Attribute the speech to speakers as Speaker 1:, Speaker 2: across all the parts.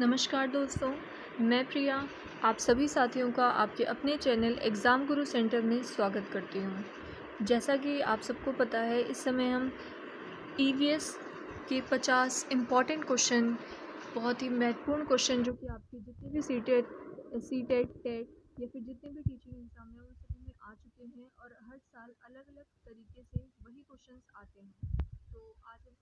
Speaker 1: नमस्कार दोस्तों, मैं प्रिया आप सभी साथियों का आपके अपने चैनल एग्ज़ाम गुरु सेंटर में स्वागत करती हूँ। जैसा कि आप सबको पता है, इस समय हम ईवीएस के 50 इम्पॉर्टेंट क्वेश्चन, बहुत ही महत्वपूर्ण क्वेश्चन जो कि आपके जितने भी सीटेट, टेट या फिर जितने भी टीचिंग एग्ज़ाम हैं उन सभी में आ चुके हैं और हर साल अलग-अलग तरीके से वही क्वेश्चंस आते हैं। तो आज हम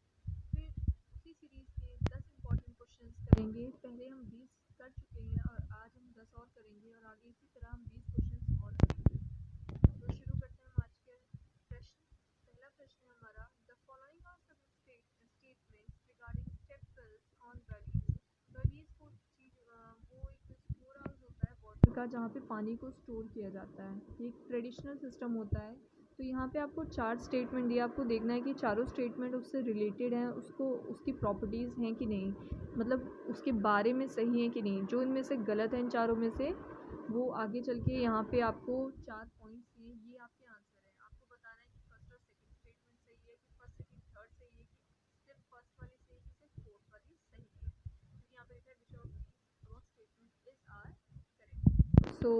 Speaker 1: फिर उसी सीरीज़ के 10 इम्पॉर्टेंट क्वेश्चंस करेंगे। पहले हम 20 कर चुके हैं और आज हम 10 और करेंगे और आगे इसी तरह हम 20 क्वेश्चंस और करेंगे। तो शुरू करते हैं हम आज के प्रश्न। पहला प्रश्न है हमारा, the following are some statements regarding step wells on valleys. Valleys को वो एक स्टोर हाउस होता है वाटर का, जहाँ पे पानी को स्टोर किया जाता है। एक ट्रेडिशनल सिस्टम होता है। तो यहाँ पे आपको 4 स्टेटमेंट दिया, आपको देखना है कि चारों स्टेटमेंट उससे रिलेटेड हैं, उसको उसकी प्रॉपर्टीज़ हैं कि नहीं, मतलब उसके बारे में सही है कि नहीं। जो इनमें से गलत है इन चारों में से, वो आगे चल के यहाँ पे आपको 4 पॉइंट्स हैं, ये आपके आंसर है। आपको बताना है कि फर्स्ट और सेकंड स्टेटमेंट सही है, कि फर्स्ट सेकंड थर्ड सही है, कि सिर्फ फर्स्ट वाली सही है, कि सिर्फ फोर्थ वाली सही है। क्योंकि यहाँ पे लिखा है which of these statement is are correct. So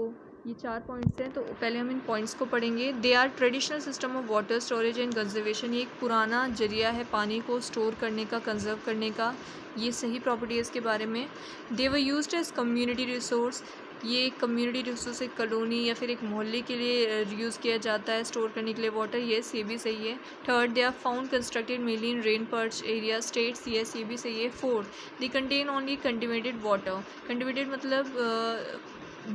Speaker 1: ये 4 पॉइंट्स हैं। तो पहले हम इन पॉइंट्स को पढ़ेंगे। They are traditional system of water storage and conservation. ये एक पुराना जरिया है पानी को स्टोर करने का, कंजर्व करने का। ये सही प्रॉपर्टी है इसके बारे में। They were used as community resource. ये एक कम्युनिटी रिसोर्स, एक कॉलोनी या फिर एक मोहल्ले के लिए यूज़ किया जाता है स्टोर करने के लिए वाटर। येस, ये भी सही है। Third, they are found constructed mainly in rain parched area states. Yes, ये भी सही है। Fourth, they contain only contaminated water. Contaminated मतलब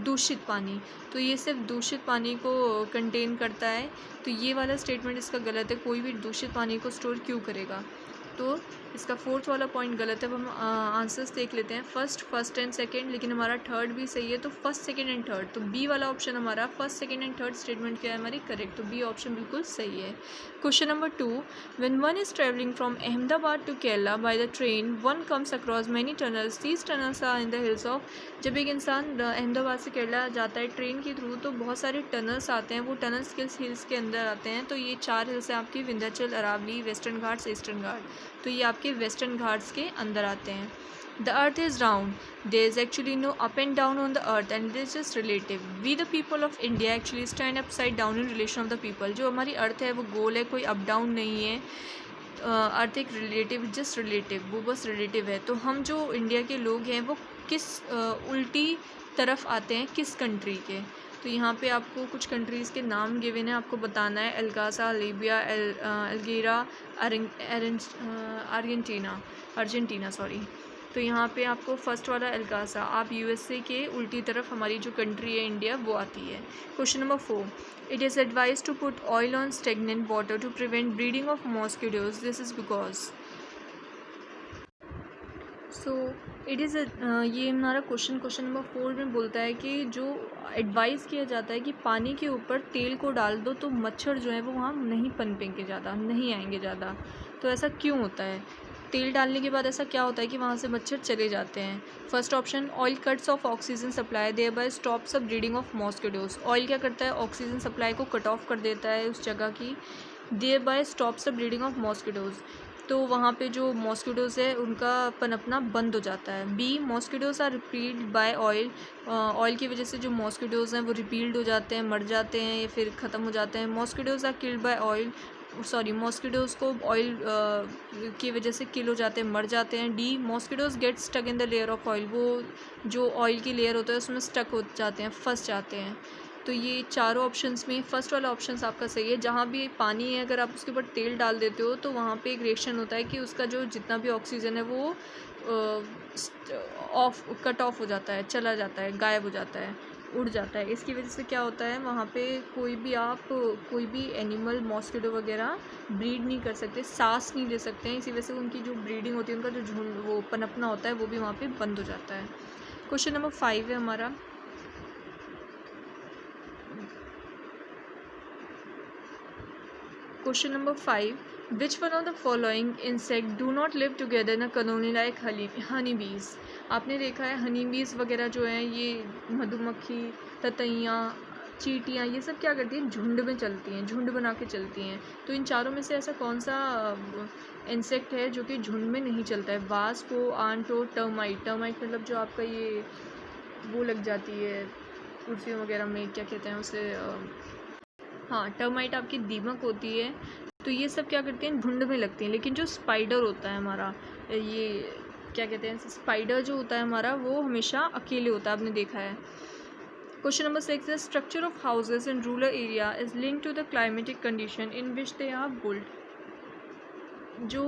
Speaker 1: दूषित पानी। तो ये सिर्फ दूषित पानी को कंटेन करता है। तो ये वाला स्टेटमेंट इसका गलत है। कोई भी दूषित पानी को स्टोर क्यों करेगा? तो इसका फोर्थ वाला पॉइंट गलत है। अब हम आंसर्स देख लेते हैं। फर्स्ट एंड सेकंड, लेकिन हमारा थर्ड भी सही है। तो फर्स्ट, सेकंड एंड थर्ड, तो बी वाला ऑप्शन हमारा first, second and third statement क्या है हमारी करेक्ट। तो बी ऑप्शन बिल्कुल सही है। Question number 2, when one is travelling from Ahmedabad to Kerala by the train, one comes across many tunnels. These tunnels are in the hills of. जब एक इंसान अहमदाबाद से केरला जाता है ट्रेन के थ्रू, तो बहुत सारे टनल्स आते हैं। वो टनल्स किस हिल्स के अंदर आते हैं? तो ये 4 हिल्स हैं आपकी, विंध्याचल, अरावली, वेस्टर्न घाट्स, ईस्टर्न घाट। तो ये आपके वेस्टर्न घाट्स के अंदर आते हैं। The earth is round, there is actually no up and down on the earth and it is just relative. We the people of India actually stand upside down in relation of the people. जो हमारी अर्थ है वो गोल है, कोई up down नहीं है। अर्थ एक relative, just relative, वो बस रिलेटिव है। तो हम जो इंडिया के लोग हैं वो किस उल्टी तरफ आते हैं, किस कंट्री के? तो यहाँ पे आपको कुछ कंट्रीज़ के नाम गिवन है, आपको बताना है। अल्कासा, लीबिया, अल्गेरा, अर्जेंटीना सॉरी। तो यहाँ पे आपको फर्स्ट वाला अल्कासा, आप यूएसए के उल्टी तरफ हमारी जो कंट्री है इंडिया, वो आती है। Question number 4, it is advised to put oil on stagnant water to prevent breeding of mosquitoes. This is because so it is ये हमारा क्वेश्चन नंबर 4 में बोलता है कि जो एडवाइस किया जाता है कि पानी के ऊपर तेल को डाल दो तो मच्छर जो है वो वहाँ नहीं पनपेंगे, ज़्यादा नहीं आएंगे ज़्यादा। तो ऐसा क्यों होता है? तेल डालने के बाद ऐसा क्या होता है कि वहाँ से मच्छर चले जाते हैं? First option, oil cuts off oxygen supply, thereby stops a breeding of mosquitoes. Oil क्या करता है? ऑक्सीजन सप्लाई को कट ऑफ कर देता है उस जगह की। Thereby stops the breeding of mosquitoes, तो वहाँ पे जो मॉस्किटोज है उनका पनपना बंद हो जाता है। B, mosquitoes are repelled by oil. Oil की वजह से जो मॉस्किटोज हैं वो रिपील्ड हो जाते हैं, मर जाते हैं या फिर ख़त्म हो जाते हैं। Mosquitoes are killed by oil, sorry, mosquitoes को ऑयल की वजह से किल हो जाते हैं, मर जाते हैं। D, mosquitoes get stuck in the layer of oil, वो जो ऑयल की लेयर होता है उसमें स्टक हो जाते हैं, फंस जाते हैं। तो ये चारों ऑप्शंस में फर्स्ट वाला ऑप्शन आपका सही है। जहाँ भी पानी है, अगर आप उसके ऊपर तेल डाल देते हो तो वहाँ पे एक रिएक्शन होता है कि उसका जो जितना भी ऑक्सीजन है वो कट ऑफ हो जाता है, चला जाता है, गायब हो जाता है, उड़ जाता है। इसकी वजह से क्या होता है, वहाँ पे कोई भी एनिमल, मॉस्किटो वगैरह ब्रीड नहीं कर सकते, सांस नहीं ले सकते हैं। इसी वजह से उनकी जो ब्रीडिंग होती है, उनका जो झुंड, वो पनपना होता है, वो भी वहाँ पे बंद हो जाता है। क्वेश्चन नंबर 5 है हमारा। Question number 5. Which one of the following insect do not live together in a colony like honey bees? आपने देखा है हनी बीज वगैरह जो हैं, ये मधुमक्खी, ततैयाँ, चींटियाँ, ये सब क्या करती हैं, झुंड में चलती हैं, झुंड बना के चलती हैं। तो इन चारों में से ऐसा कौन सा इंसेक्ट है जो कि झुंड में नहीं चलता है? वास्प हो, आंट हो, टर्माइट। टर्माइट मतलब जो आपका ये वो लग जाती है कुर्सियों वगैरह में, क्या कहते हैं उसे, हाँ, टर्माइट आपकी दीमक होती है। तो ये सब क्या करती हैं, झुंड में लगती हैं। लेकिन जो स्पाइडर होता है हमारा, ये क्या कहते हैं, स्पाइडर जो होता है हमारा, वो हमेशा अकेले होता है, आपने देखा है। क्वेश्चन नंबर 6 है structure of houses in rural area is linked to the climatic condition in which they are built. जो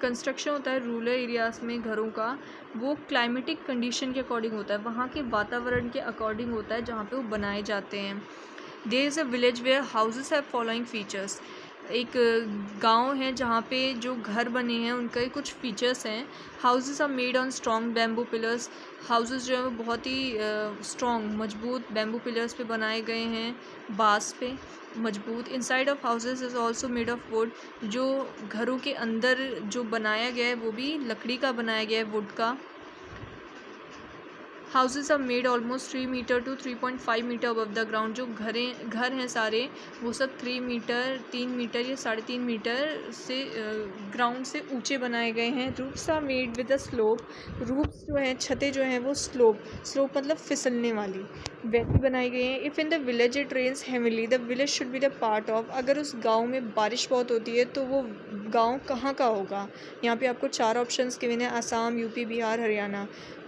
Speaker 1: कंस्ट्रक्शन होता है रूरल एरियाज़ में घरों का, वो क्लाइमेटिक कंडीशन के अकॉर्डिंग होता है, वहाँ के वातावरण के अकॉर्डिंग होता है जहाँ पे वो बनाए जाते हैं। There is a village where houses have following features. एक गांव है जहाँ पे जो घर बने हैं उनका ही कुछ फीचर्स हैं। Houses are made on strong bamboo pillars. Houses जो है वो बहुत ही स्ट्रॉन्ग मजबूत बैम्बू पिलर्स पे बनाए गए हैं, बांस पे मजबूत। Inside of houses is also made of wood. जो घरों के अंदर जो बनाया गया है वो भी लकड़ी का बनाया गया है, वुड का। Houses are made almost 3 metre to 3.5 metre above the ground. जो घर हैं सारे, वो सब 3 मीटर या 3.5 मीटर से ग्राउंड से ऊंचे बनाए गए हैं। Roofs are made with a slope. Roofs जो हैं, छतें जो हैं, वो स्लोप मतलब फिसलने वाली, वैसी बनाई गई हैं। If in the village it rains heavily the village should be the part of. अगर उस गाँव में बारिश बहुत होती है तो वो गाँव कहाँ का होगा? यहाँ पे आपको 4 ऑप्शंस गिवन हैं, असम, यूपी, बिहार, हरियाणा।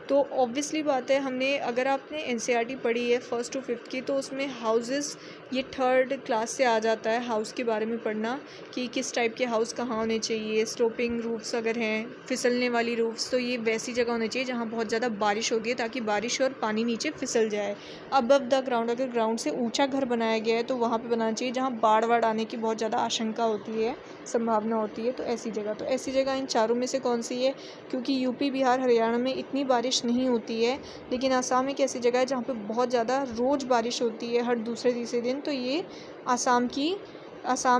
Speaker 1: तो ऑब्वियसली बात है, हमने अगर आपने एनसीईआरटी पढ़ी है 1st to 5th की, तो उसमें हाउसेस ये 3rd क्लास से आ जाता है, हाउस के बारे में पढ़ना कि किस टाइप के हाउस कहाँ होने चाहिए। स्लोपिंग रूफ्स अगर हैं, फिसलने वाली रूफ्स, तो ये वैसी जगह होनी चाहिए जहाँ बहुत ज़्यादा बारिश होती है, ताकि बारिश और पानी नीचे फिसल जाए। अबव द ग्राउंड, अगर ग्राउंड से ऊँचा घर बनाया गया है तो वहाँ पर बनाना चाहिए जहाँ बाढ़ वाढ़ आने की बहुत ज़्यादा आशंका होती है, संभावना होती है। तो ऐसी जगह इन चारों में से कौन सी है? क्योंकि यूपी, बिहार, हरियाणा में इतनी बारिश नहीं होती है, लेकिन आसाम एक ऐसी जगह है जहाँ पे बहुत ज़्यादा रोज़ बारिश होती है, हर दूसरे तीसरे दिन। तो ये आसाम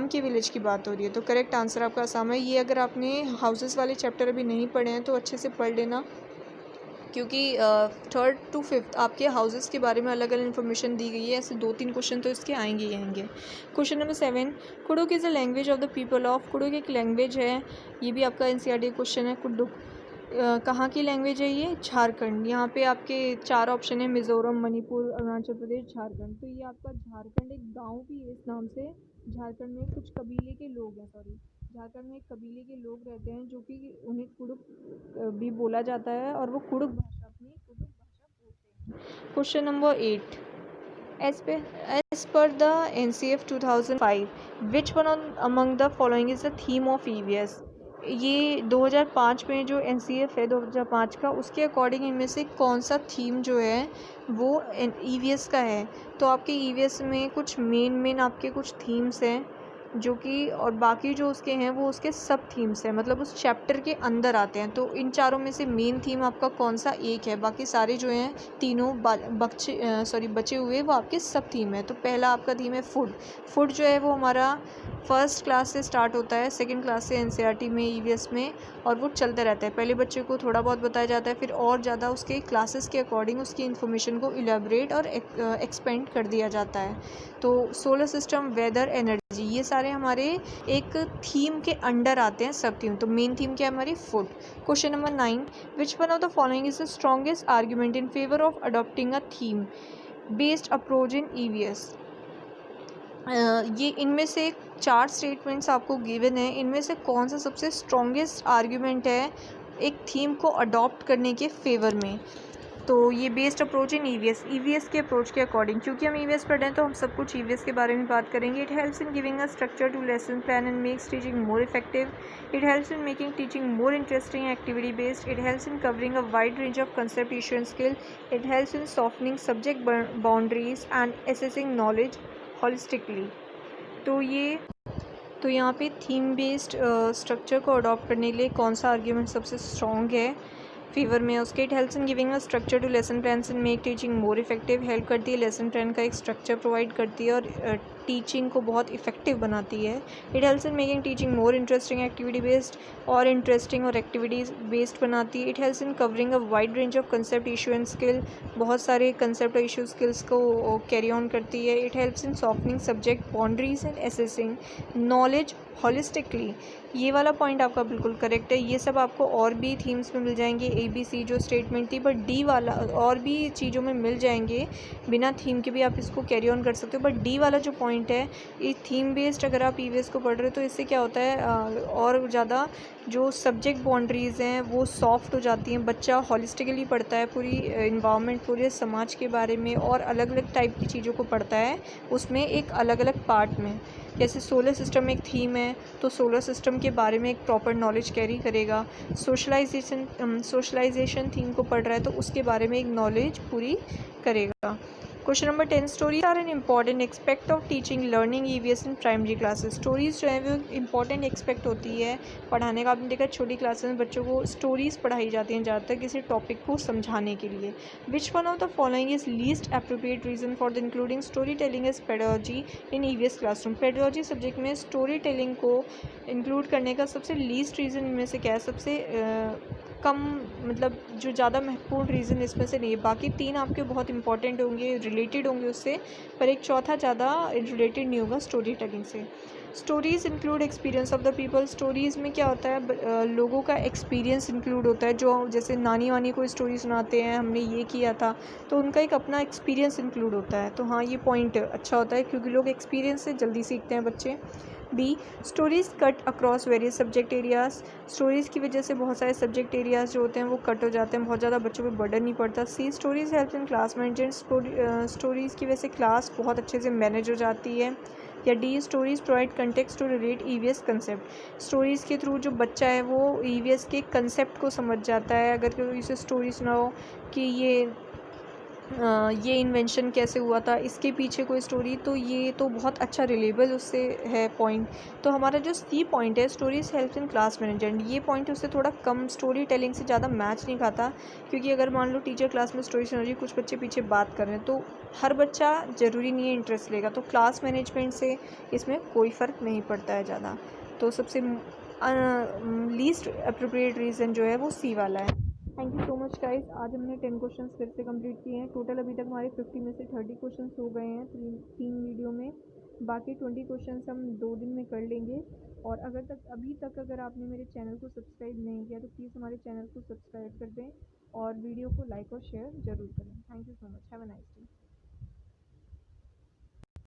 Speaker 1: की विलेज की बात हो रही है। तो करेक्ट आंसर आपका आसाम है। ये अगर आपने हाउसेस वाले चैप्टर अभी नहीं पढ़े हैं तो अच्छे से पढ़ लेना, क्योंकि 3rd to 5th आपके हाउसेस के बारे में अलग अलग इन्फॉर्मेशन दी गई है। ऐसे 2-3 क्वेश्चन तो इसके आएंगे ही आएंगे। Question number 7, Kurukh is a language of the people of. Kurukh एक लैंग्वेज है, ये भी आपका एनसीईआरटी क्वेश्चन है। कुडुक कहाँ की लैंग्वेज है? ये झारखंड। यहाँ पे आपके 4 ऑप्शन है, मिज़ोरम, मणिपुर, अरुणाचल प्रदेश, झारखंड। तो ये आपका झारखंड एक गांव भी है इस नाम से। झारखंड में कुछ कबीले के लोग हैं, झारखंड में एक कबीले के लोग रहते हैं जो कि उन्हें कुडुक भी बोला जाता है, और वो कुडुक भाषा बोलते हैं। Question number 8, as per the NCF 2005, which one among the following is the theme of EVS? ये 2005 में जो NCF है 2005 का, उसके अकॉर्डिंग इनमें से कौन सा थीम जो है वो EVS का है? तो आपके EVS में कुछ मेन आपके कुछ थीम्स हैं जो कि, और बाकी जो उसके हैं वो उसके सब थीम्स हैं, मतलब उस चैप्टर के अंदर आते हैं। तो इन चारों में से मेन थीम आपका कौन सा एक है? बाकी सारे जो हैं तीनों बचे हुए वो आपके सब थीम है। तो पहला आपका थीम है फूड जो है वो हमारा 1st क्लास से स्टार्ट होता है, 2nd क्लास से एनसीईआरटी में, ईवीएस में, और वो चलता रहता है। पहले बच्चे को थोड़ा बहुत बताया जाता है, फिर और ज़्यादा उसके क्लासेस के अकॉर्डिंग उसकी इन्फॉर्मेशन को इलेबरेट और एक्सपेंड कर दिया जाता है। तो सोलर सिस्टम, वेदर, एनर्जी, ये सारे हमारे एक थीम के अंडर आते हैं, सब थीम। तो मेन थीम क्या है हमारी? Food. Question number 9, which one of the following is the strongest argument in favour of adopting a theme based approach in EVS? ये इनमें से 4 स्टेटमेंट्स आपको गिवन है, इनमें से कौन सा सबसे स्ट्रॉन्गेस्ट आर्ग्यूमेंट है एक थीम को अडॉप्ट करने के फेवर में? तो ये बेस्ड अप्रोच इन ईवीएस के अप्रोच के अकॉर्डिंग, क्योंकि हम ईवीएस पढ़ रहे हैं तो हम सब कुछ ईवीएस के बारे में बात करेंगे। It helps in giving a structure to lesson plan and makes teaching more effective. It helps in making teaching more interesting activity based. It helps in covering a wide range of concept, issue and skill. It helps in softening subject boundaries and assessing knowledge holistically. तो यहाँ पे theme based structure को adopt करने के लिए कौन सा argument सबसे स्ट्रॉन्ग है फेवर में उसके? It helps in giving a structure to lesson plans and make teaching more effective. Help करती है, लेसन प्लान का एक स्ट्रक्चर प्रोवाइड करती है और टीचिंग को बहुत इफ़ेक्टिव बनाती है। It helps in making teaching more interesting, activity based और इंटरेस्टिंग और एक्टिविटीज़ बेस्ड बनाती है। It helps in covering a wide range of concept, issue and skill, बहुत सारे कंसेप्ट और इशू स्किल्स को कैरी ऑन करती है। It helps in softening subject boundaries and assessing knowledge holistically. ये वाला पॉइंट आपका बिल्कुल करेक्ट है। ये सब आपको और भी थीम्स में मिल जाएंगे, ABC जो स्टेटमेंट थी, बट डी वाला और भी चीज़ों में मिल जाएंगे, बिना थीम के भी आप इसको कैरी ऑन कर सकते हो। बट डी वाला जो पॉइंट है, ये थीम बेस्ड अगर आप EVS को पढ़ रहे हो तो इससे क्या होता है, और ज़्यादा जो सब्जेक्ट बाउंड्रीज़ हैं वो सॉफ्ट हो जाती हैं। बच्चा हॉलिस्टिकली पढ़ता है, पूरी इन्वामेंट, पूरे समाज के बारे में और अलग अलग टाइप की चीज़ों को पढ़ता है, उसमें एक अलग अलग पार्ट में। जैसे सोलर सिस्टम एक थीम है, तो सोलर सिस्टम के बारे में एक प्रॉपर नॉलेज कैरी करेगा। सोशलाइजेशन थीम को पढ़ रहा है तो उसके बारे में एक नॉलेज पूरी करेगा। Question number 10, stories are an important aspect of teaching learning EVS in primary classes. Stories जो है वो इम्पॉर्टेंट एक्सपेक्ट होती है पढ़ाने का। आपने देखा छोटी क्लासेस में बच्चों को स्टोरीज़ पढ़ाई जाती हैं ज़्यादातर किसी टॉपिक को समझाने के लिए। Which one of the following is least appropriate reason for the including story telling as pedagogy in EVS classroom. Pedagogy subject में स्टोरी टेलिंग को इंक्लूड करने का सबसे लीस्ट रीज़न में से क्या है, सबसे कम, मतलब जो ज़्यादा महत्वपूर्ण रीज़न इसमें से नहीं है। बाकी 3 आपके बहुत इंपॉर्टेंट होंगे, रिलेटेड होंगे उससे, पर एक चौथा ज़्यादा रिलेटेड नहीं होगा स्टोरी टेलिंग से। Stories include experience of the people. Stories में क्या होता है, लोगों का एक्सपीरियंस इंक्लूड होता है। जो जैसे नानी वानी कोई स्टोरी सुनाते हैं, हमने ये किया था, तो उनका एक अपना एक्सपीरियंस इंक्लूड होता है। तो हाँ, ये पॉइंट अच्छा होता है क्योंकि लोग एक्सपीरियंस से जल्दी सीखते हैं बच्चे। B, stories cut across various subject areas. Stories की वजह से बहुत सारे सब्जेक्ट एरियाज़ जो होते हैं वो कट हो जाते हैं, बहुत ज़्यादा बच्चों पे बर्डन नहीं पड़ता। See, stories help in class management. Stories की वजह से क्लास बहुत अच्छे से मैनेज हो जाती है। या D, stories provide context to relate EVS concept. Stories के थ्रू जो बच्चा है वो EVS के कंसेप्ट को समझ जाता है। अगर कोई इसे स्टोरी सुनाओ कि ये इन्वेंशन कैसे हुआ था, इसके पीछे कोई स्टोरी, तो ये तो बहुत अच्छा रिलेबल उससे है पॉइंट। तो हमारा जो सी पॉइंट है, stories help in class management, ये पॉइंट उससे थोड़ा कम, स्टोरी टेलिंग से ज़्यादा मैच नहीं खाता। क्योंकि अगर मान लो टीचर क्लास में स्टोरी सुना रही है, कुछ बच्चे पीछे बात कर रहे हैं, तो हर बच्चा ज़रूरी नहीं है इंटरेस्ट लेगा, तो क्लास मैनेजमेंट से इसमें कोई फ़र्क नहीं पड़ता है ज़्यादा। तो सबसे लीस्ट अप्रोप्रिएट रीज़न जो है वो सी वाला है। Thank you so much guys. आज हमने 10 क्वेश्चंस फिर से कंप्लीट किए हैं। टोटल अभी तक हमारे 50 में से 30 क्वेश्चंस हो गए हैं तीन वीडियो में। बाकी 20 क्वेश्चंस हम 2 दिन में कर लेंगे। और अभी तक अगर आपने मेरे चैनल को सब्सक्राइब नहीं किया तो प्लीज़ हमारे चैनल को सब्सक्राइब कर दें और वीडियो को लाइक और शेयर ज़रूर करें। Thank you so much. Have a nice day.